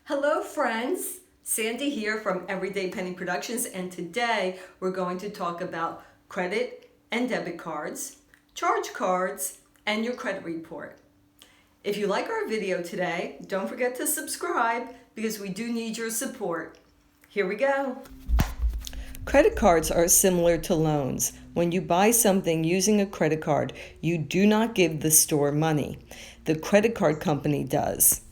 Hello friends, Sandy here from Everyday Penny Productions, and today we're going to talk about credit and debit cards, charge cards, and your credit report. If you like our video today, don't forget to subscribe because we do need your support. Here we go. Credit cards are similar to loans. When you buy something using a credit card, you do not give the store money. The credit card company does.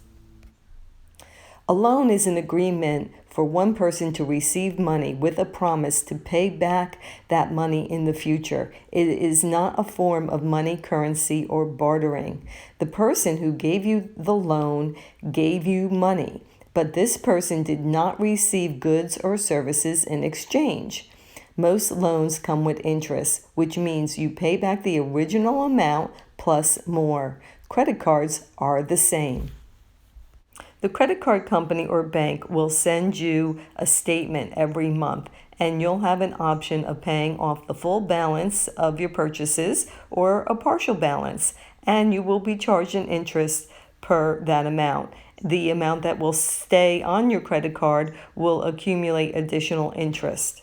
A loan is an agreement for one person to receive money with a promise to pay back that money in the future. It is not a form of money, currency, or bartering. The person who gave you the loan gave you money, but this person did not receive goods or services in exchange. Most loans come with interest, which means you pay back the original amount plus more. Credit cards are the same. The credit card company or bank will send you a statement every month, and you'll have an option of paying off the full balance of your purchases or a partial balance, and you will be charged an interest per that amount. The amount that will stay on your credit card will accumulate additional interest.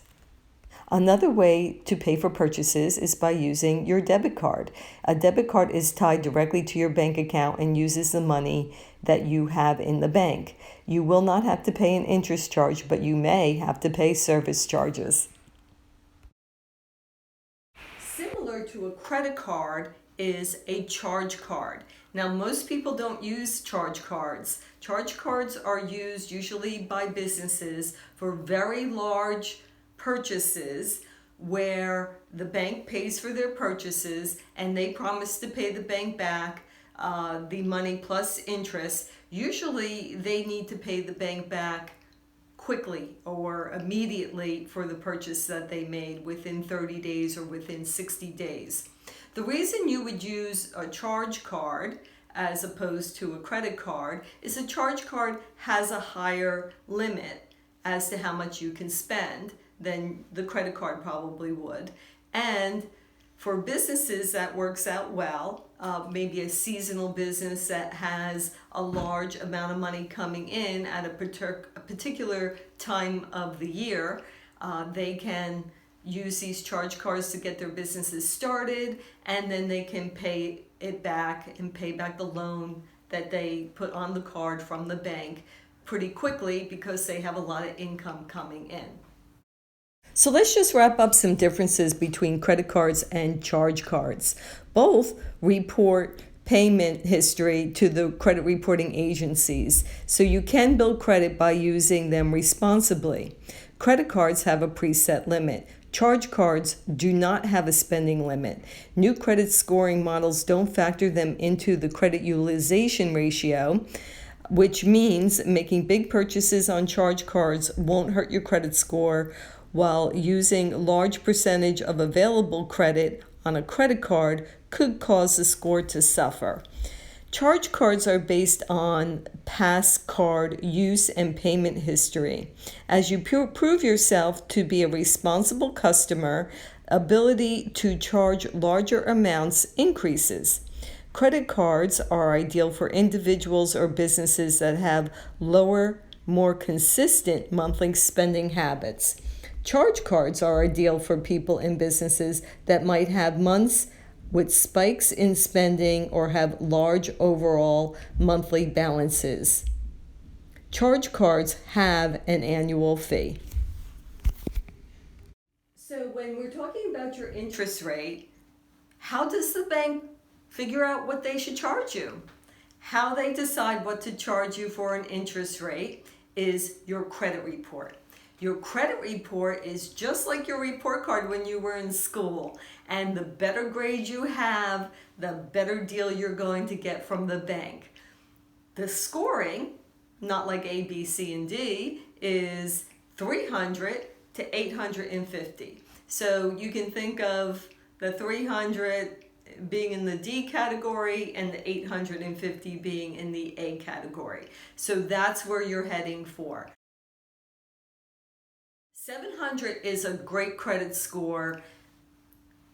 Another way to pay for purchases is by using your debit card. A debit card is tied directly to your bank account and uses the money that you have in the bank. You will not have to pay an interest charge, but you may have to pay service charges. Similar to a credit card is a charge card. Now, most people don't use charge cards. Charge cards are used usually by businesses for very large purchases where the bank pays for their purchases and they promise to pay the bank back the money plus interest. Usually they need to pay the bank back quickly or immediately for the purchase that they made within 30 days or within 60 days. The reason you would use a charge card as opposed to a credit card is a charge card has a higher limit as to how much you can spend than the credit card probably would. And for businesses, that works out well. Maybe a seasonal business that has a large amount of money coming in at a particular time of the year, they can use these charge cards to get their businesses started, and then they can pay it back and pay back the loan that they put on the card from the bank pretty quickly because they have a lot of income coming in. So let's just wrap up some differences between credit cards and charge cards. Both report payment history to the credit reporting agencies, so you can build credit by using them responsibly. Credit cards have a preset limit. Charge cards do not have a spending limit. New credit scoring models don't factor them into the credit utilization ratio, which means making big purchases on charge cards won't hurt your credit score, while using large percentage of available credit on a credit card could cause the score to suffer. Charge cards are based on past card use and payment history. As you prove yourself to be a responsible customer, ability to charge larger amounts increases. Credit cards are ideal for individuals or businesses that have lower, more consistent monthly spending habits. Charge cards are ideal for people and businesses that might have months with spikes in spending or have large overall monthly balances. Charge cards have an annual fee. So when we're talking about your interest rate, how does the bank figure out what they should charge you? How they decide what to charge you for an interest rate is your credit report. Your credit report is just like your report card when you were in school. And the better grade you have, the better deal you're going to get from the bank. The scoring, not like A, B, C, and D, is 300 to 850. So you can think of the 300 being in the D category and the 850 being in the A category. So that's where you're heading for. 700 is a great credit score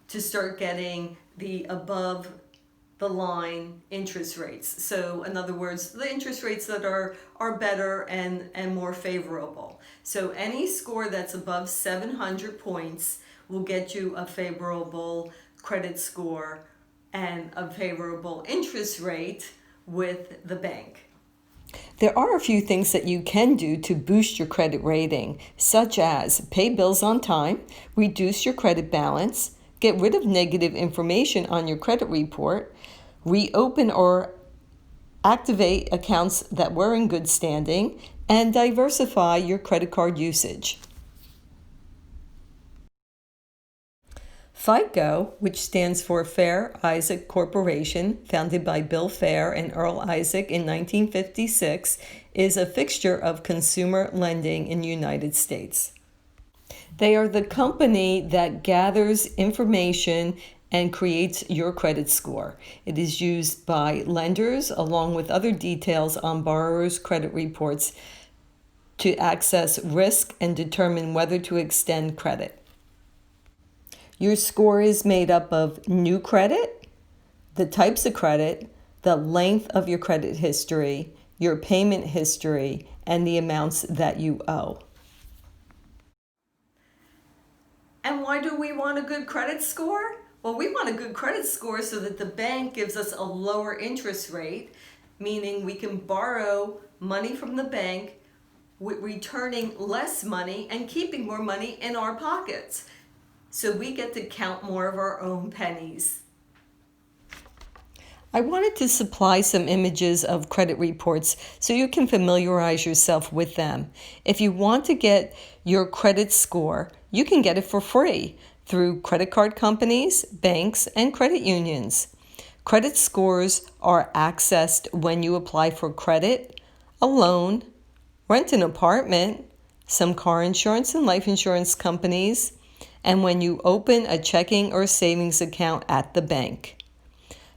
to start getting the above the line interest rates. So in other words, the interest rates that are better and more favorable. So any score that's above 700 points will get you a favorable credit score and a favorable interest rate with the bank. There are a few things that you can do to boost your credit rating, such as pay bills on time, reduce your credit balance, get rid of negative information on your credit report, reopen or activate accounts that were in good standing, and diversify your credit card usage. FICO, which stands for Fair Isaac Corporation, founded by Bill Fair and Earl Isaac in 1956, is a fixture of consumer lending in the United States. They are the company that gathers information and creates your credit score. It is used by lenders along with other details on borrowers' credit reports to access risk and determine whether to extend credit. Your score is made up of new credit, the types of credit, the length of your credit history, your payment history, and the amounts that you owe. And why do we want a good credit score? Well, we want a good credit score so that the bank gives us a lower interest rate, meaning we can borrow money from the bank, returning less money and keeping more money in our pockets. So we get to count more of our own pennies. I wanted to supply some images of credit reports so you can familiarize yourself with them. If you want to get your credit score, you can get it for free through credit card companies, banks, and credit unions. Credit scores are accessed when you apply for credit, a loan, rent an apartment, some car insurance and life insurance companies, and when you open a checking or savings account at the bank.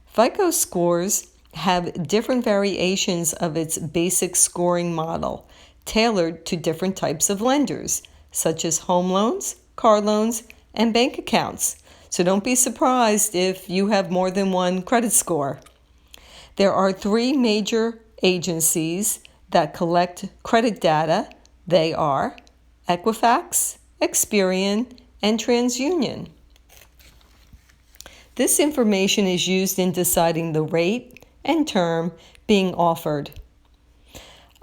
FICO scores have different variations of its basic scoring model, tailored to different types of lenders, such as home loans, car loans, and bank accounts. So don't be surprised if you have more than one credit score. There are 3 major agencies that collect credit data. They are Equifax, Experian, and TransUnion. This information is used in deciding the rate and term being offered.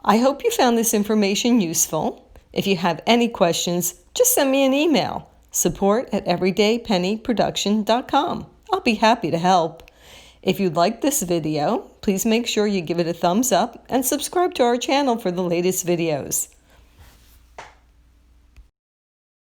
I hope you found this information useful. If you have any questions, just send me an email, support@everydaypennyproduction.com. I'll be happy to help. If you liked this video, please make sure you give it a thumbs up and subscribe to our channel for the latest videos.